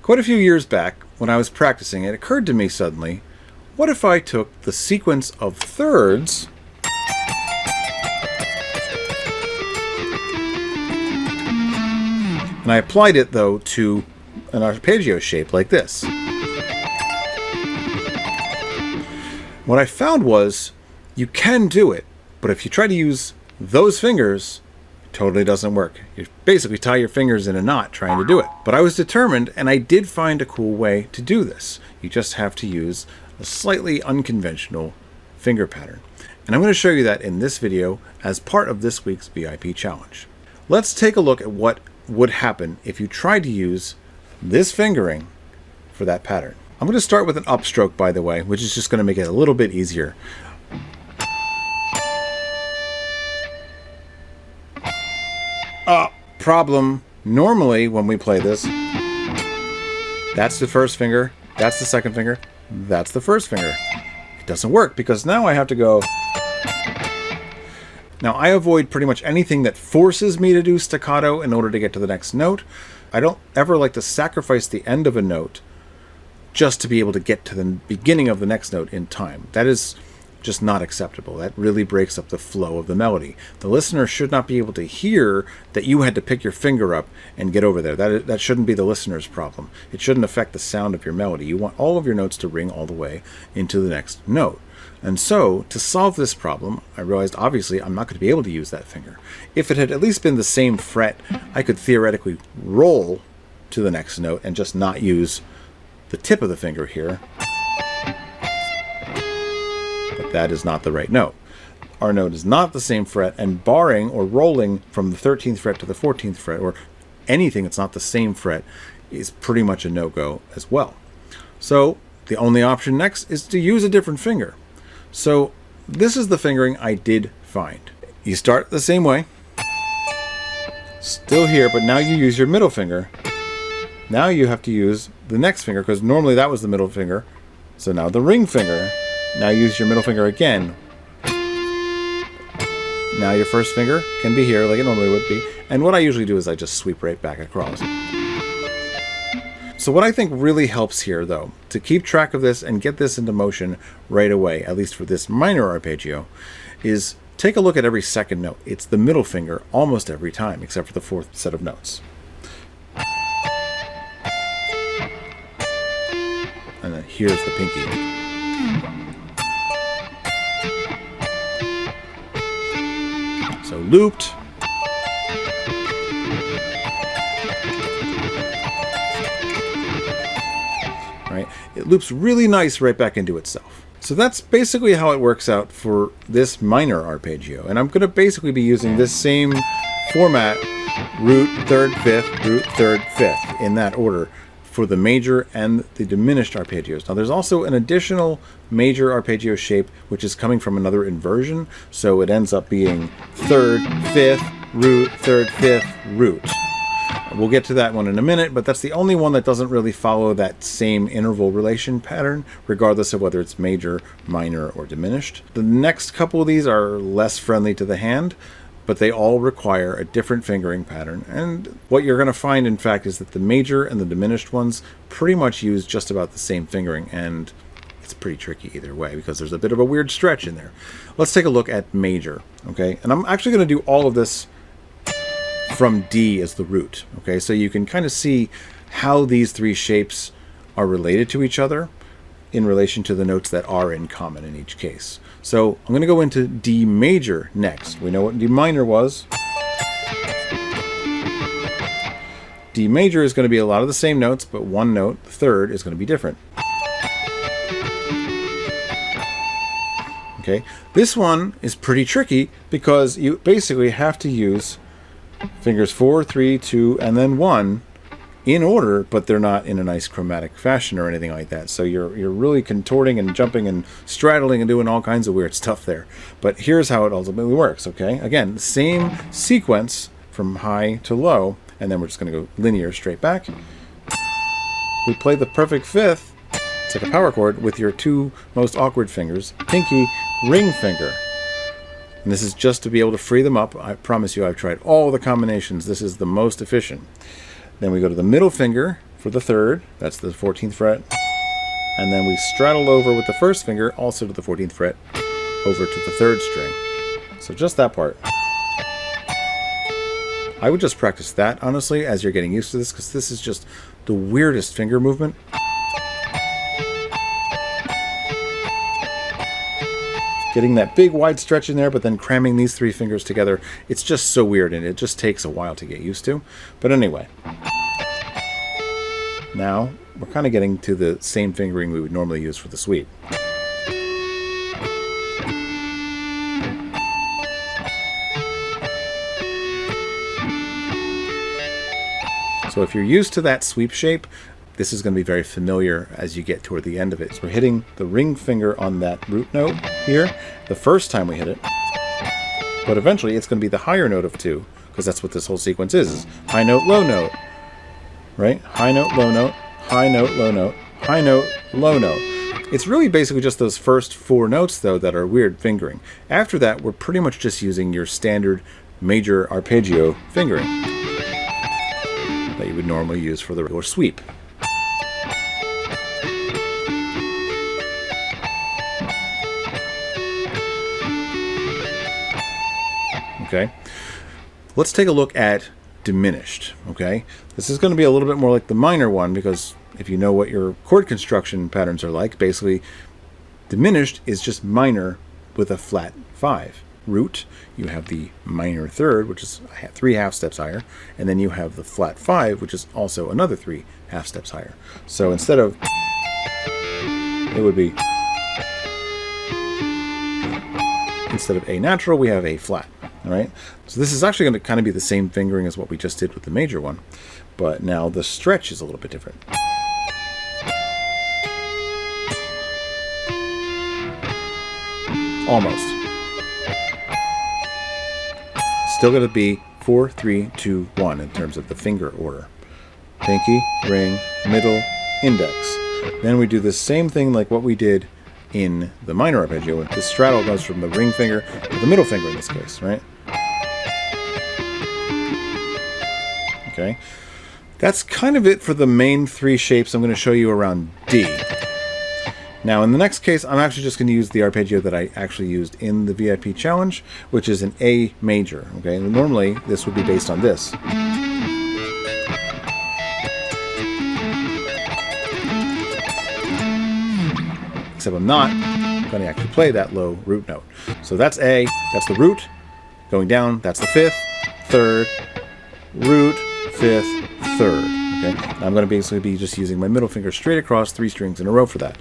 Quite a few years back, when I was practicing, it occurred to me suddenly, what if I took the sequence of thirds and I applied it, though, to an arpeggio shape like this. What I found was you can do it, but if you try to use those fingers, it totally doesn't work. You basically tie your fingers in a knot trying to do it. But I was determined, and I did find a cool way to do this. You just have to use a slightly unconventional finger pattern. And I'm going to show you that in this video as part of this week's VIP challenge. Let's take a look at what would happen if you tried to use this fingering for that pattern. I'm going to start with an upstroke, by the way, which is just going to make it a little bit easier. Problem. Normally, when we play this, that's the first finger, that's the second finger, that's the first finger. It doesn't work because now I have to go. Now, I avoid pretty much anything that forces me to do staccato in order to get to the next note. I don't ever like to sacrifice the end of a note just to be able to get to the beginning of the next note in time. That is just not acceptable. That really breaks up the flow of the melody. The listener should not be able to hear that you had to pick your finger up and get over there. That shouldn't be the listener's problem. It shouldn't affect the sound of your melody. You want all of your notes to ring all the way into the next note. And so, to solve this problem, I realized, obviously, I'm not going to be able to use that finger. If it had at least been the same fret, I could theoretically roll to the next note and just not use the tip of the finger here. But that is not the right note. Our note is not the same fret, and barring or rolling from the 13th fret to the 14th fret, or anything that's not the same fret, is pretty much a no-go as well. So, the only option next is to use a different finger. So this is the fingering I did find. You start the same way, still here, but now you use your middle finger. Now you have to use the next finger, because normally that was the middle finger. So now the ring finger. Now use your middle finger again. Now your first finger can be here like it normally would be. And what I usually do is I just sweep right back across. So what I think really helps here, though, to keep track of this and get this into motion right away, at least for this minor arpeggio, is take a look at every second note. It's the middle finger almost every time, except for the fourth set of notes. And then here's the pinky. So looped. Right? It loops really nice right back into itself. So that's basically how it works out for this minor arpeggio. And I'm going to basically be using this same format, root, third, fifth, root, third, fifth, in that order for the major and the diminished arpeggios. Now there's also an additional major arpeggio shape which is coming from another inversion. So it ends up being third, fifth, root, third, fifth, root. We'll get to that one in a minute, but that's the only one that doesn't really follow that same interval relation pattern, regardless of whether it's major, minor, or diminished. The next couple of these are less friendly to the hand, but they all require a different fingering pattern. And what you're going to find, in fact, is that the major and the diminished ones pretty much use just about the same fingering, and it's pretty tricky either way because there's a bit of a weird stretch in there. Let's take a look at major, okay? And I'm actually going to do all of this from D as the root. Okay, so you can kind of see how these three shapes are related to each other in relation to the notes that are in common in each case. So I'm going to go into D major next. We know what D minor was. D major is going to be a lot of the same notes, but one note, the third, is going to be different. Okay, this one is pretty tricky because you basically have to use fingers 4, 3, 2, and then 1 in order, but they're not in a nice chromatic fashion or anything like that. So you're really contorting and jumping and straddling and doing all kinds of weird stuff there. But here's how it ultimately works, okay? Again, same sequence from high to low, and then we're just going to go linear straight back. We play the perfect fifth. It's like a power chord with your two most awkward fingers, pinky, ring finger. And this is just to be able to free them up. I promise you I've tried all the combinations. This is the most efficient. Then we go to the middle finger for the third, that's the 14th fret, and then we straddle over with the first finger also to the 14th fret over to the third string. So just that part. I would just practice that, honestly, as you're getting used to this, because this is just the weirdest finger movement. Getting that big wide stretch in there, but then cramming these three fingers together, it's just so weird, and it just takes a while to get used to. But anyway, now we're kind of getting to the same fingering we would normally use for the sweep. So if you're used to that sweep shape, this is going to be very familiar as you get toward the end of it. So we're hitting the ring finger on that root note here the first time we hit it, but eventually it's going to be the higher note of 2, because that's what this whole sequence is high note, low note, right? High note, low note, high note, low note, high note, low note. It's really basically just those first 4 notes, though, that are weird fingering. After that, we're pretty much just using your standard major arpeggio fingering that you would normally use for the regular sweep. Okay, let's take a look at diminished. Okay, this is going to be a little bit more like the minor one, because if you know what your chord construction patterns are like, basically diminished is just minor with a flat 5. Root, you have the minor third, which is 3 half steps higher, and then you have the flat 5, which is also another 3 half steps higher. So instead of, it would be, instead of A natural, we have A flat. All right, so this is actually going to kind of be the same fingering as what we just did with the major one, but now the stretch is a little bit different. Almost. Still going to be 4, 3, 2, 1 in terms of the finger order. Pinky, ring, middle, index. Then we do the same thing like what we did in the minor arpeggio. The straddle goes from the ring finger to the middle finger in this case, right? Okay. That's kind of it for the main 3 shapes I'm going to show you around D. Now, in the next case, I'm actually just going to use the arpeggio that I actually used in the VIP challenge, which is an A major. Okay, and normally this would be based on this. Except I'm not going to actually play that low root note. So that's A, that's the root. Going down, that's the 5th, 3rd, root, 5th, 3rd. Okay, I'm going to basically be just using my middle finger straight across 3 strings in a row for that.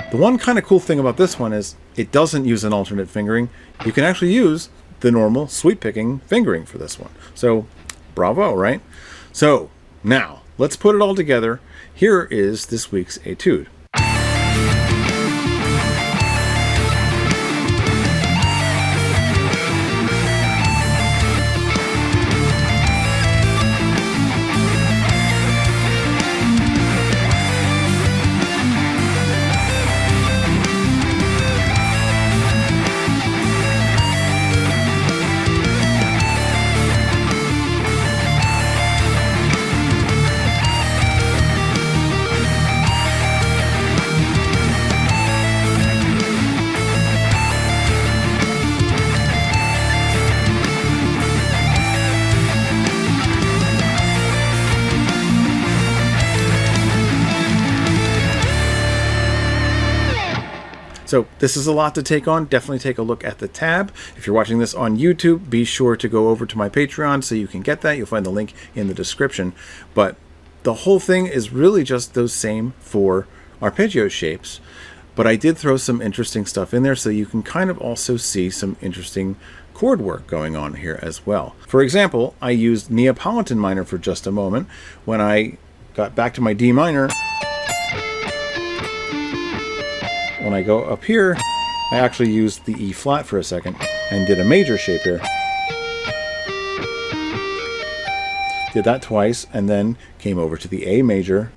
The one kind of cool thing about this one is it doesn't use an alternate fingering. You can actually use the normal sweep picking fingering for this one. So, bravo, right? So, now, let's put it all together. Here is this week's etude. So this is a lot to take on. Definitely take a look at the tab. If you're watching this on YouTube, be sure to go over to my Patreon so you can get that. You'll find the link in the description. But the whole thing is really just those same 4 arpeggio shapes. But I did throw some interesting stuff in there so you can kind of also see some interesting chord work going on here as well. For example, I used Neapolitan minor for just a moment. When I got back to my D minor, when I go up here, I actually used the E flat for a second and did a major shape here. Did that twice and then came over to the A major.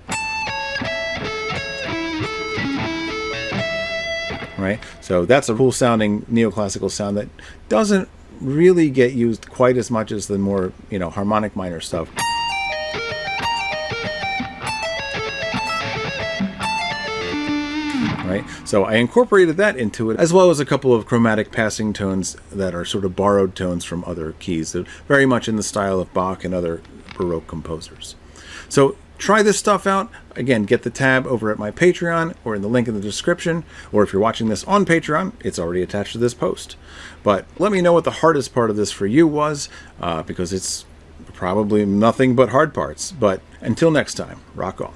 right? So that's a cool sounding neoclassical sound that doesn't really get used quite as much as the more, harmonic minor stuff. Right? So I incorporated that into it, as well as a couple of chromatic passing tones that are sort of borrowed tones from other keys, that very much in the style of Bach and other Baroque composers. So try this stuff out. Again, get the tab over at my Patreon or in the link in the description, or if you're watching this on Patreon, it's already attached to this post. But let me know what the hardest part of this for you was, because it's probably nothing but hard parts. But until next time, rock on.